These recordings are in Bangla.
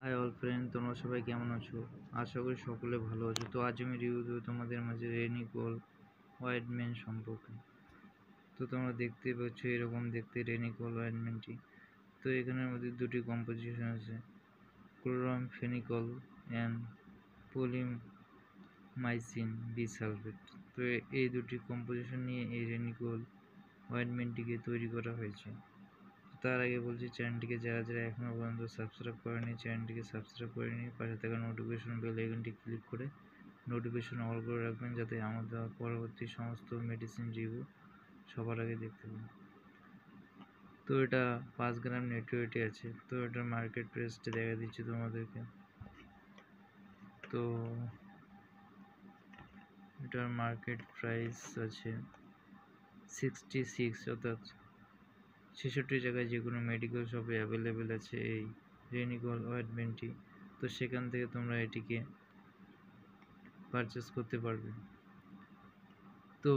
হাই অল ফ্রেন্ড, তোমরা সবাই কেমন আছো? আশা করি সকলে ভালো আছো। তো আজ আমি রিভিউ দেবো তোমাদের মাঝে রেনিকোল অয়েন্টমেন্ট সম্পর্কে। তো তোমরা দেখতে পাচ্ছ এরকম দেখতে রেনিকোল অয়েন্টমেন্টটি। তো এখানের মধ্যে দুটি কম্পোজিশন আছে, ক্লোরামফেনিকল অ্যান্ড পলিমাইসিন বিসালফেট। তো এই দুটি কম্পোজিশন নিয়ে এই রেনিকোল অয়েন্টমেন্টটিকে তৈরি করা হয়েছে। তার আগে বলছি, চ্যানেলটিকে যারা এখনও পর্যন্ত সাবস্ক্রাইব করেনি চ্যানেলটিকে সাবস্ক্রাইব করে নিয়ে পাশে থাকা নোটিফিকেশন বেল আইকনটি ক্লিক করে নোটিফিকেশন অল করে রাখবেন, যাতে আমাদের পরবর্তী সমস্ত মেডিসিন রিভিউ সবার আগে দেখতে পান। তো এটা 5 গ্রাম নেটওয়েটে আছে। তো এটার মার্কেট প্রাইসটা দেখা দিচ্ছি তোমাদেরকে। তো এটার মার্কেট প্রাইস আছে 66, অর্থাৎ 66 জায়গায় যে কোনো মেডিকেল শপে অ্যাভেলেবেল আছে এই রেনিকোল অয়েন্টমেন্টটি। তো সেখান থেকে তোমরা এটিকে পারচেস করতে পারবে। তো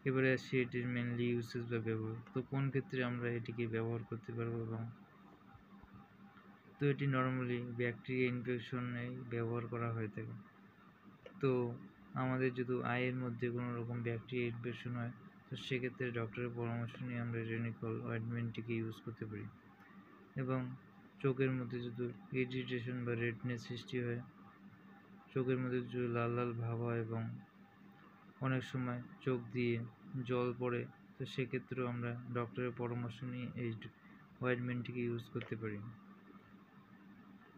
এবারে আসি এটির মেনলি ইউসেজ বা ব্যবহার। তো কোন ক্ষেত্রে আমরা এটিকে ব্যবহার করতে পারবো তো এটি নর্মালি ব্যাকটেরিয়া ইনফেকশনে ব্যবহার করা হয়ে থাকে। তো আমাদের যদি আয়ের মধ্যে কোনো রকম ব্যাকটেরিয়া ইনফেকশন হয়, তো সেক্ষেত্রে ডক্টরের পরামর্শ নিয়ে আমরা রেনিকোল অয়েন্টমেন্টটিকে ইউজ করতে পারি। এবং চোখের মধ্যে যদি ইরিটেশন বা রেডনেস সৃষ্টি হয়, চোখের মধ্যে যদি লাল লাল ভাব হয় এবং অনেক সময় চোখ দিয়ে জল পড়ে, তো সেক্ষেত্রেও আমরা ডক্টরের পরামর্শ নিয়ে এই অয়েন্টমেন্টটিকে ইউজ করতে পারি।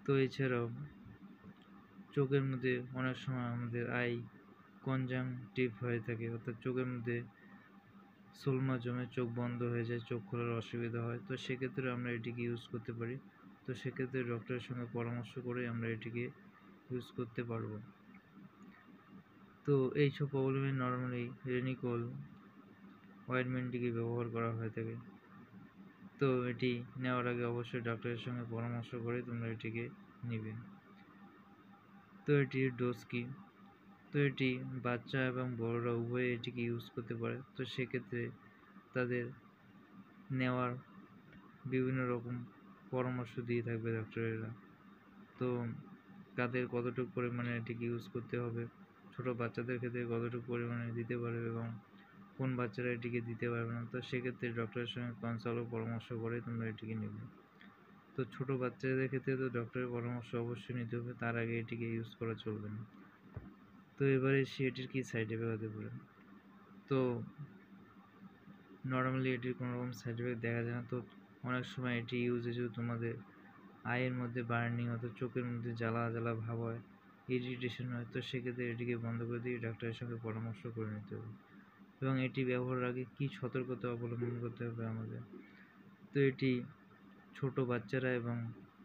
তো এছাড়াও চোখের মধ্যে অনেক সময় আমাদের আই কনজাংটিভ হয়ে থাকে, অর্থাৎ চোখের মধ্যে সুলমা জমে চোখ বন্ধ হয়ে যায়, চোখ খোলার অসুবিধা হয়, তো সেক্ষেত্রে আমরা এটিকে ইউজ করতে পারি। তো সেক্ষেত্রে ডক্টরের সঙ্গে পরামর্শ করে আমরা এটিকে ইউজ করতে পারবো। তো এইসব প্রবলেমে নর্মালি রেনিকোল অয়েন্টমেন্টটিকে ব্যবহার করা হয়ে থাকে। তো এটি নেওয়ার আগে অবশ্যই ডক্টরের সঙ্গে পরামর্শ করে তোমরা এটিকে নিবে। তো এটির ডোজ কি? তো এটি বাচ্চা এবং বড়রা উভয়ে এটিকে ইউজ করতে পারে। তো সেক্ষেত্রে তাদের নেওয়ার বিভিন্ন রকম পরামর্শ দিয়ে থাকবে ডক্টরেরা। তো তাদের কতটুকু পরিমাণে এটিকে ইউজ করতে হবে, ছোট বাচ্চাদের ক্ষেত্রে কতটুকু পরিমাণে দিতে পারবে এবং কোন বাচ্চারা এটিকে দিতে পারবে না, তো সেক্ষেত্রে ডক্টরের সঙ্গে কনসাল্ট ও পরামর্শ করে তোমরা এটিকে নেবে। তো ছোট বাচ্চাদের ক্ষেত্রে তো ডক্টরের পরামর্শ অবশ্যই নিতে হবে, তার আগে এটিকে ইউজ করা চলবে না। তো এবারে এটির কি সাইড এফেক্ট হতে পারে? তো নর্মালি এটির কোনো রকম সাইড এফেক্ট দেখা যায় না। তো অনেক সময় এটি ইউজে যদি তোমাদের আয়ের মধ্যে বার্নিং, অর্থাৎ চোখের মধ্যে জ্বালা জ্বালা ভাব হয়, ইরিটেশন হয়, তো সেক্ষেত্রে এটিকে বন্ধ করে দিয়ে ডাক্তারের সঙ্গে পরামর্শ করে নিতে হবে। এবং এটি ব্যবহারের আগে কী সতর্কতা অবলম্বন করতে হবে আমাদের? তো এটি ছোট বাচ্চারা এবং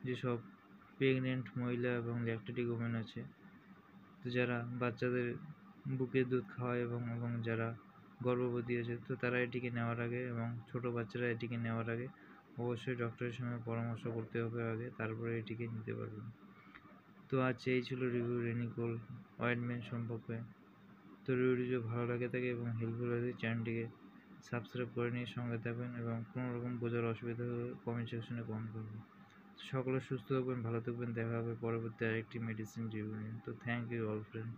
যেসব প্রেগনেন্ট মহিলা এবং ল্যাকটেটিং ওমেন আছে, তো যারা বাচ্চাদের বুকের দুধ খাওয়ায় এবং যারা গর্ভবতী আছে, তো তারা এটিকে নেওয়ার আগে এবং ছোট বাচ্চারা এটিকে নেওয়ার আগে অবশ্যই ডক্টরের সঙ্গে পরামর্শ করতে হবে আগে, তারপরে এটিকে নিতে পারবেন। তো আজ এই ছিল রিভিউ রেনিকোল অয়েন্টমেন্ট সম্পর্কে। তো ভিডিওটি যদি ভালো লাগে থাকে এবং হেল্পফুল লাগে, চ্যানেলটিকে সাবস্ক্রাইব করে নিয়ে সঙ্গে থাকবেন এবং কোনো রকম বোঝার অসুবিধা হলে কমেন্ট সেকশনে কমেন্ট করবেন। সকলে সুস্থ থাকবেন, ভালো থাকবেন। দেখা হবে পরবর্তী আরেকটি মেডিসিন রিভিউ নিয়ে। তো থ্যাংক ইউ অল ফ্রেন্ড।